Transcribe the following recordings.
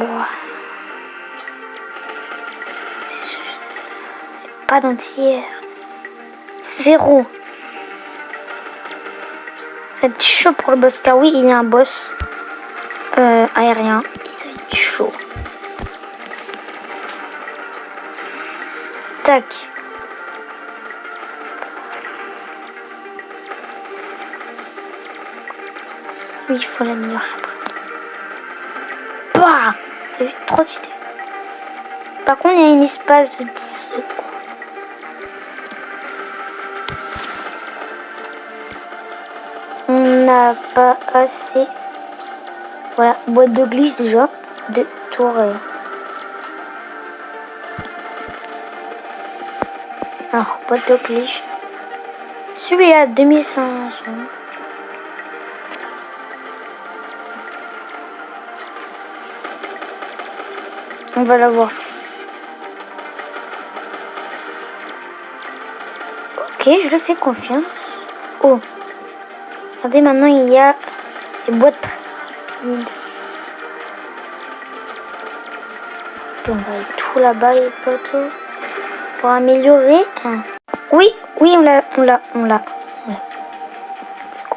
Bon. Pas d'entière. 0. Ça va être chaud pour le boss, car oui, il y a un boss aérien. Et ça va être chaud. Tac. Oui, il faut l'améliorer après. Bah, j'ai vu trop de vidéos. Par contre, il y a un espace de 10 secondes. On n'a pas assez. Voilà, boîte de glitch déjà. De tourelle. Alors, boîte de glitch. Celui-là, 2500. On va l'avoir. Ok, je le fais confiance. Oh. Regardez, maintenant il y a des boîtes rapides. Et on va aller tout là-bas, les poteaux. Pour améliorer. Oui, oui, on l'a. Let's go.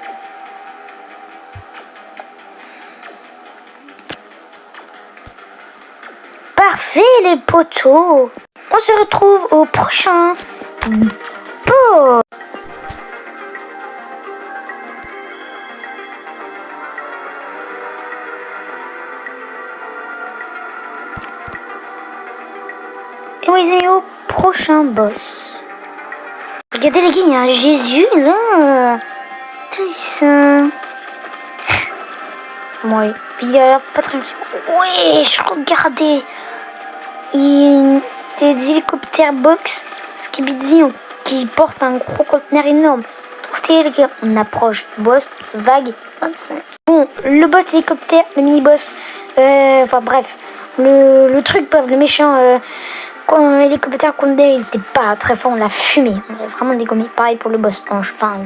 Parfait, les poteaux. On se retrouve au prochain. Oh. Et oui, les amis, au prochain boss. Regardez les gars, il y a un Jésus là. Intéressant. Ouais, puis il a l'air pas très... Ouais, je regardais. Il y a des hélicoptères box Skibidi qui portent un gros conteneur énorme. Trop stylé les gars. On approche du boss vague 25. Bon, le boss hélicoptère, le mini-boss, enfin bref, le truc, bref, le méchant hélicoptère qu'on il était pas très fort, on l'a fumé. On a vraiment dégommé. Pareil pour le boss ange, enfin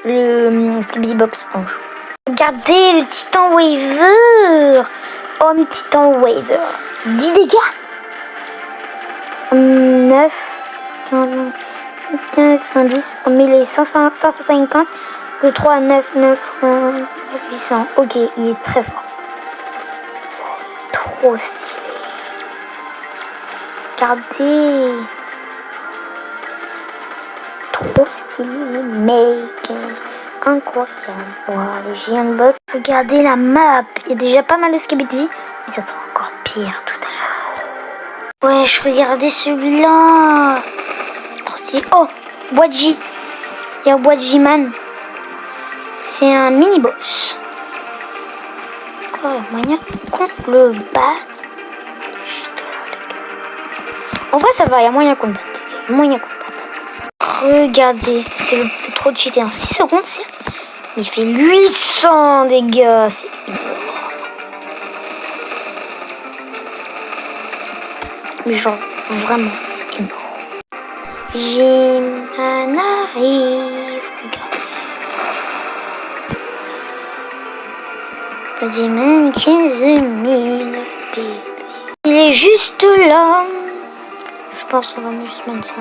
le Skibidi Box ange. Regardez le Titan Waver. Homme Titan Waver. 10 dégâts. 9, 15, 70, on met les 550, le 3, 9, 800. Ok, il est très fort. Trop stylé. Regardez. Trop stylé les mecs. Incroyable. Wow, les géants bots. Regardez la map. Il y a déjà pas mal de Skibidi, mais ça sera encore pire tout à l'heure. Ouais, je regardais celui-là. Trop stylé. Oh, Boadji. Il y a Boadji Man. C'est un mini-boss. Quoi, il y a moyen qu'on le batte. Juste là, les gars. En vrai, ça va, il y a moyen qu'on le batte. Il y a moyen qu'on le batte. Regardez, c'est le plus trop cheaté en 6 secondes, c'est... Il fait 800 dégâts, c'est énorme. Mais genre, vraiment énorme. J'en arrive, regarde. J'ai même 15 000 bébés. Il est juste là. Je pense qu'on va juste mettre ça.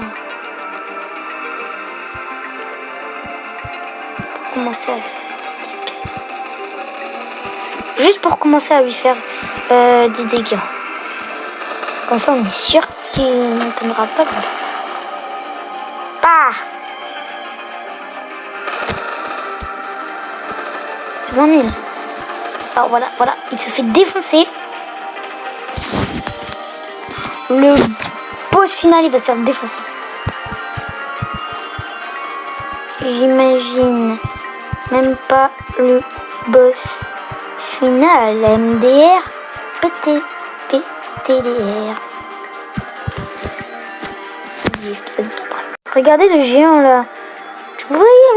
Commencer à... Juste pour commencer à lui faire des dégâts. Comme ça, on est sûr qu'il ne tombera pas. Bah 20 000. Alors voilà, il se fait défoncer. Le boss final, il va se faire défoncer. J'imagine même pas le boss final. MDR, PTDR. Regardez le géant là. Vous voyez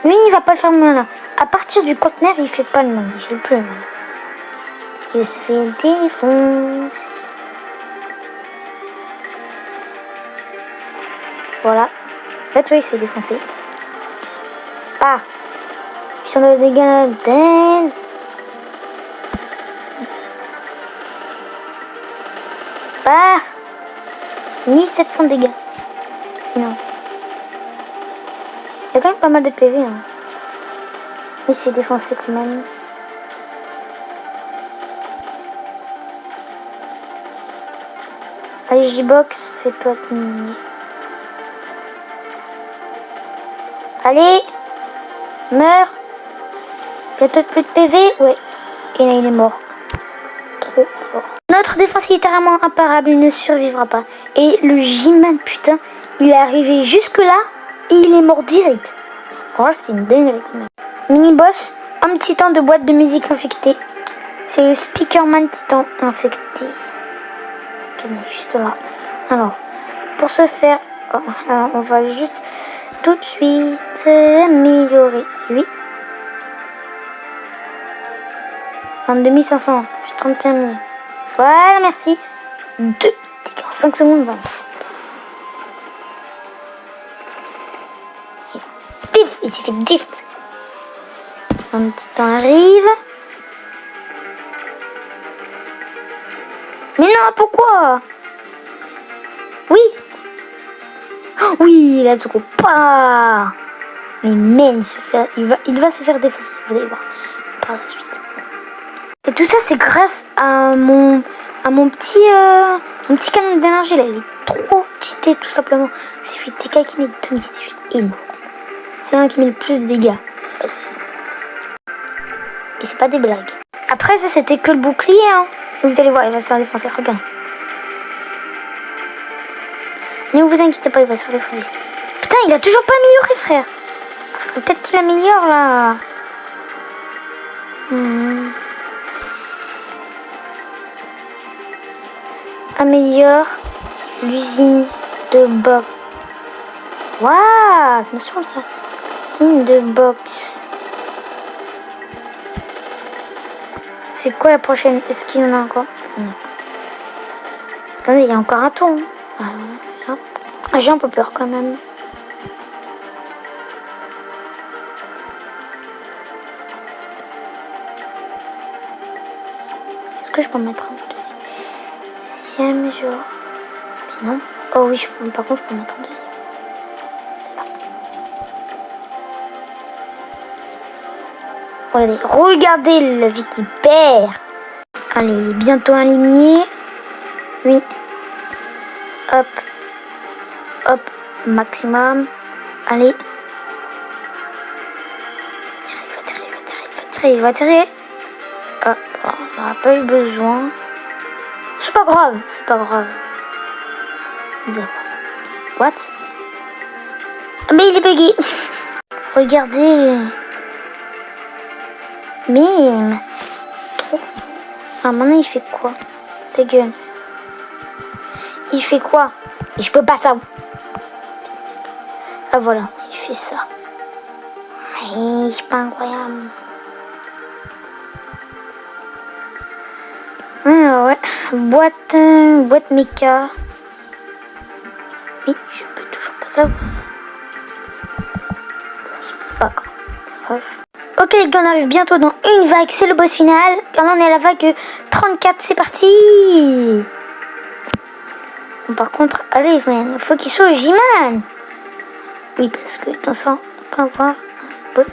lui, il va pas le faire mal là. À partir du conteneur, il fait pas le mal. Il fait plus le mal. Il se fait défoncer. Voilà. Là, tu vois, il se fait défoncer. Ah, ils sont de dégâts d'elle. Bah 1700 dégâts. Non. Il y a quand même pas mal de PV. Hein. Il se fait défoncer quand même. Allez, J-Box, fais pas miner. Allez, meurs. Bientôt plus de PV. Ouais. Et là, il est mort. Trop fort. Notre défense est littéralement imparable. Il ne survivra pas. Et le J-Man, putain, il est arrivé jusque là et il est mort direct. Oh, c'est une dinguerie quand même. Mini-boss, homme titan de boîte de musique infectée. C'est le Speakerman titan infecté. Qui est juste là. Alors, pour ce faire, alors on va juste tout de suite améliorer lui. 22 500, j'ai 31 000. Voilà, merci. 2 dégâts, 5 secondes 20. Il s'est fait défoncer. Un petit temps arrive. Mais non, pourquoi? Oui. Oh, oui, let's go. Pas. Mais man, il va se faire défoncer. Vous allez voir par la suite. Et tout ça, c'est grâce à mon petit canon d'énergie là. Il est trop cheaté tout simplement. Il suffit de TK qui met 2000, c'est juste énorme. C'est un qui met le plus de dégâts. Et c'est pas des blagues. Après ça, c'était que le bouclier. Hein. Vous allez voir, il va se faire défoncer. Regarde. Ne vous inquiétez pas, il va se faire défoncer. Putain, il a toujours pas amélioré, frère. Faudrait peut-être qu'il améliore là. Améliore l'usine de box. Waouh, ça me semble ça. Usine de box. C'est quoi la prochaine? Est-ce qu'il y en a encore? Non. Attendez, il y a encore un tour. Hein. J'ai un peu peur quand même. Est-ce que je peux mettre un deuxième jour? Mais non. Oh oui, par contre, je peux mettre un deuxième. Regardez la vie qui perd. Allez, il est bientôt aligné. Oui. Hop. Hop. Maximum. Allez. Il va tirer. Hop. On n'a pas eu besoin. C'est pas grave. C'est pas grave. What? Mais il est bugué. Regardez. Mime. Trop. Ah, maintenant il fait quoi? Ta gueule. Il fait quoi? Mais je peux pas ça. Ah voilà, il fait ça. C'est pas incroyable. Ah ouais. Boîte méca. Oui, je peux toujours pas savoir. C'est pas grave. Ok les gars, on arrive bientôt dans une vague, c'est le boss final. Quand on est à la vague 34, c'est parti. Bon, par contre, allez, il faut qu'il soit J-Man. Oui, parce que dans ça, on peut avoir un boss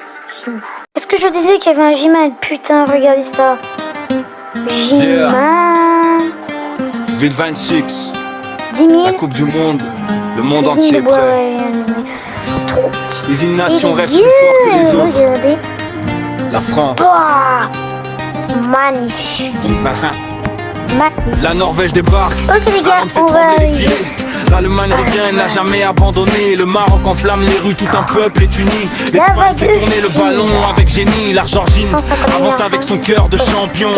J-Man. Est-ce que je disais qu'il y avait un J-Man? Putain, regardez ça. J-Man. 2026. 10 000. La Coupe du Monde. Le monde entier est prêt. Trop. Les une nation rêve plus fort que les autres. Regardez. La France. Oh, magnifique. Magnifique. La Norvège débarque. Ok les gars, fait on va trembler les filets. L'Allemagne revient et n'a jamais abandonné. Le Maroc enflamme les rues, tout un peuple est uni. L'Espagne fait tourner le ballon avec génie. L'Argentine avance avec son cœur de champion.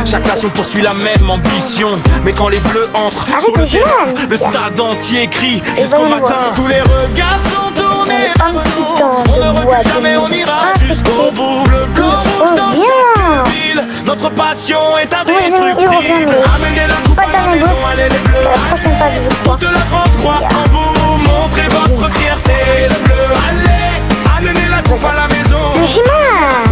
Chaque nation poursuit la même ambition. Mais quand les Bleus entrent sur le terrain, le stade entier crie jusqu'au matin. Tous les regards sont tournés vers nous. On ne recule jamais, on ira jusqu'au bout. Le blanc rouge dans chaque ville. Notre passion est indestructible. Amenez la coupe à la maison, allez les Bleus. Toute la France croit en vous. Montrez votre fierté, le bleu. Allez, amenez la coupe à la maison. Le J-Man.